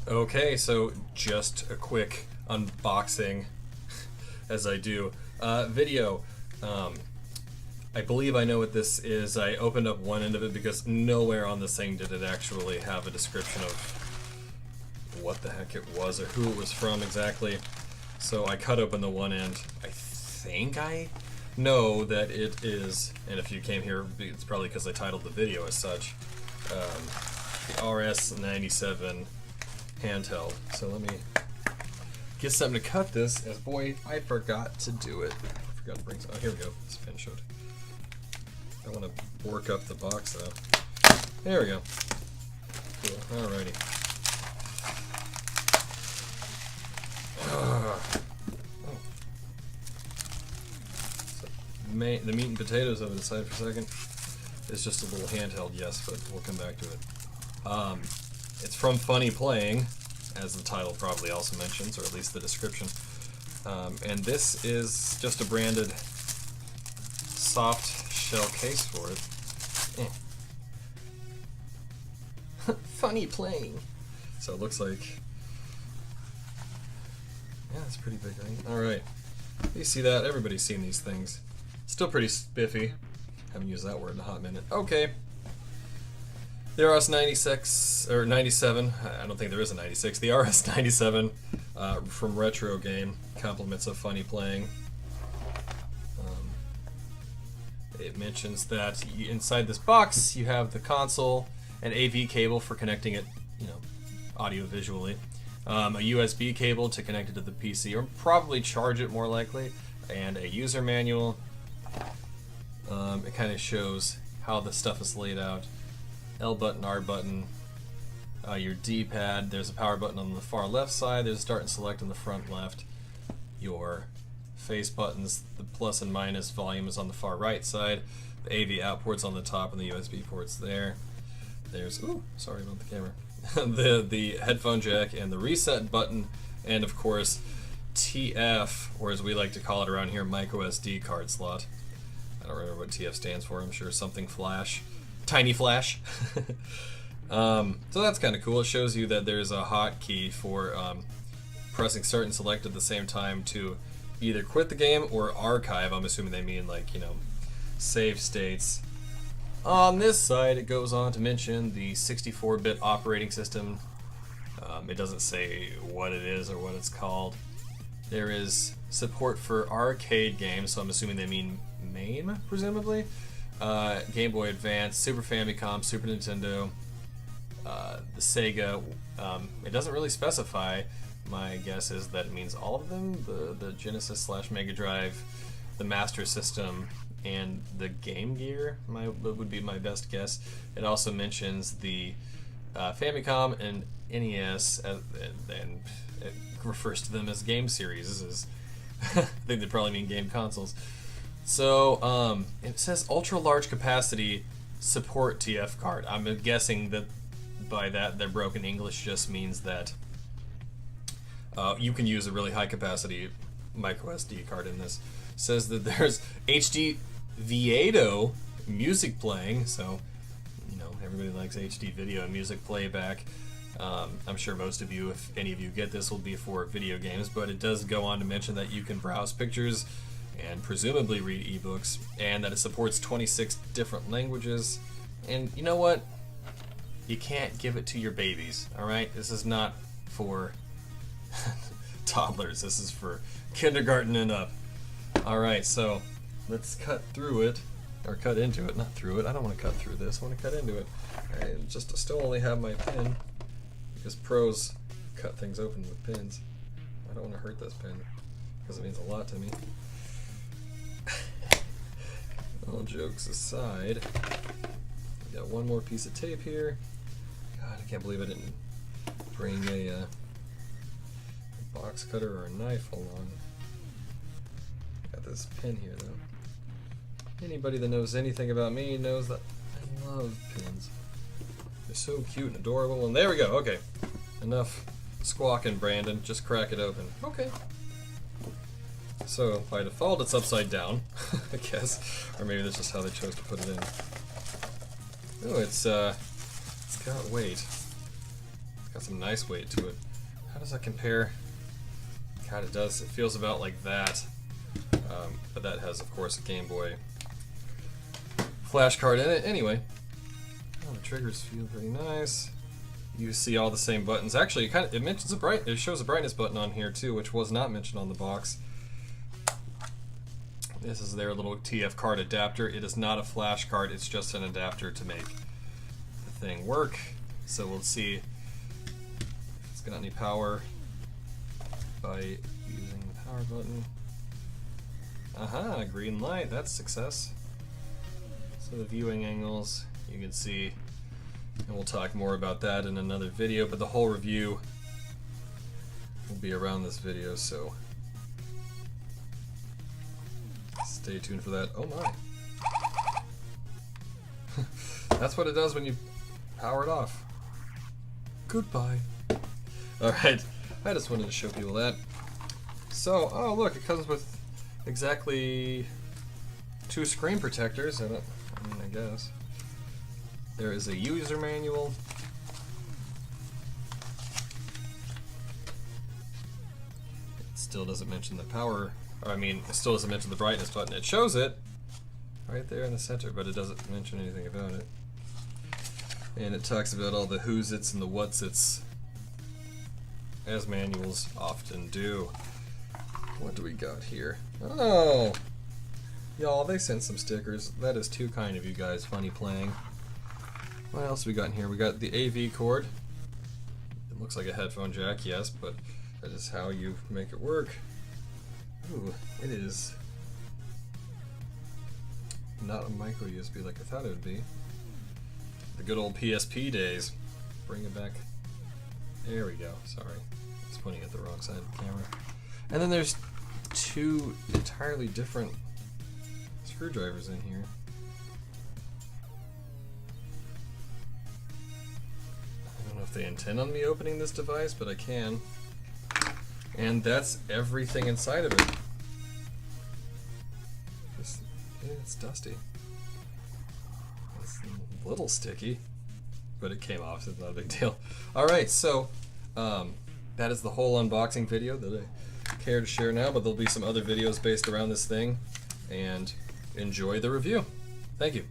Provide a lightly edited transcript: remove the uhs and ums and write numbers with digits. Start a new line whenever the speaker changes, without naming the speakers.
Okay, so just a quick unboxing as I do. Video. I believe I know what this is. I opened up one end of it because nowhere on this thing did it actually have a description of what the heck it was or who it was from exactly. So I cut open the one end. I think I know that it is, and if you came here, it's probably because I titled the video as such, the RS-97 handheld. So let me get something to cut this, as boy, I forgot to do it. I forgot to bring some. Oh, here we go. This pen showed. I want to work up the box though. There we go. Cool. Alrighty. So the meat and potatoes of it aside for a second. It's just a little handheld, yes, but we'll come back to it. It's from Funny Playing, as the title probably also mentions, or at least the description. And this is just a branded soft shell case for it. Funny Playing. So it looks like, yeah, it's pretty big, right? Alright. You see that? Everybody's seen these things. Still pretty spiffy. Haven't used that word in a hot minute. Okay. The RS-96, or 97, I don't think there is a 96, the RS-97 from Retro Game, compliments of Funny Playing. It mentions that inside this box you have the console, an AV cable for connecting it, audio-visually, a USB cable to connect it to the PC, or probably charge it more likely, and a user manual. It kind of shows how the stuff is laid out. L button, R button, your D-pad, there's a power button on the far left side, there's a start and select on the front left, your face buttons, the plus and minus volume is on the far right side, the AV out ports on the top and the USB ports there. There's, ooh, sorry about the camera, the headphone jack and the reset button, and of course TF, or as we like to call it around here, micro SD card slot. I don't remember what TF stands for, I'm sure something flash. Tiny flash. So that's kind of cool. It shows you that there's a hotkey for pressing start and select at the same time to either quit the game or archive. I'm assuming they mean like, save states. On this side, it goes on to mention the 64-bit operating system. It doesn't say what it is or what it's called. There is support for arcade games, so I'm assuming they mean MAME, presumably. Game Boy Advance, Super Famicom, Super Nintendo, the Sega. It doesn't really specify. My guess is that it means all of them, the Genesis / Mega Drive, the Master System, and the Game Gear would be my best guess. It also mentions the Famicom and NES, and it refers to them as game series. I think they probably mean game consoles. So it says ultra large capacity support TF card. I'm guessing that by that their broken English just means that you can use a really high capacity micro SD card in this. It says that there's HD Viedo music playing, so everybody likes HD video and music playback. I'm sure most of you, if any of you get this, will be for video games, but it does go on to mention that you can browse pictures and presumably read ebooks, and that it supports 26 different languages. And you know what? You can't give it to your babies, alright? This is not for toddlers. This is for kindergarten and up. Alright, so let's cut through it, or cut into it, not through it. I don't want to cut through this, I want to cut into it. I still only have my pen, because pros cut things open with pins. I don't want to hurt this pen, because it means a lot to me. All jokes aside, got one more piece of tape here. God, I can't believe I didn't bring a box cutter or a knife along. Got this pin here though. Anybody that knows anything about me knows that I love pins. They're so cute and adorable. And there we go. Okay, enough squawking, Brandon. Just crack it open. Okay. So by default it's upside down, I guess, or maybe that's just how they chose to put it in. Oh, it's got weight. It's Got some nice weight to it. How does that compare? God, it does. It feels about like that. But that has, of course, a Game Boy flash card in it. Anyway, oh, the triggers feel pretty nice. You see all the same buttons. Actually, it mentions it shows a brightness button on here too, which was not mentioned on the box. This is their little TF card adapter. It is not a flash card. It's just an adapter to make the thing work. So we'll see if it's got any power by using the power button. Aha, green light. That's success. So the viewing angles, you can see, and we'll talk more about that in another video, but the whole review will be around this video, so stay tuned for that. Oh my. That's what it does when you power it off. Goodbye. Alright, I just wanted to show people that. So, oh look, it comes with exactly 2 screen protectors. I guess. There is a user manual. It still doesn't mention the power, it still doesn't mention the brightness button. It shows it right there in the center, but it doesn't mention anything about it. And it talks about all the who's its and the what's its, as manuals often do. What do we got here? Oh! Y'all, they sent some stickers. That is too kind of you guys. Funny playing. What else we got in here? We got the AV cord. It looks like a headphone jack, yes, but that is how you make it work. Ooh, it is not a micro USB like I thought it would be. The good old PSP days. Bring it back. There we go. Sorry. I was pointing at the wrong side of the camera. And then there's 2 entirely different screwdrivers in here. I don't know if they intend on me opening this device, but I can. And that's everything inside of it. It's dusty. It's a little sticky, but it came off, so it's not a big deal. Alright, so that is the whole unboxing video that I care to share now, but there'll be some other videos based around this thing, and enjoy the review. Thank you.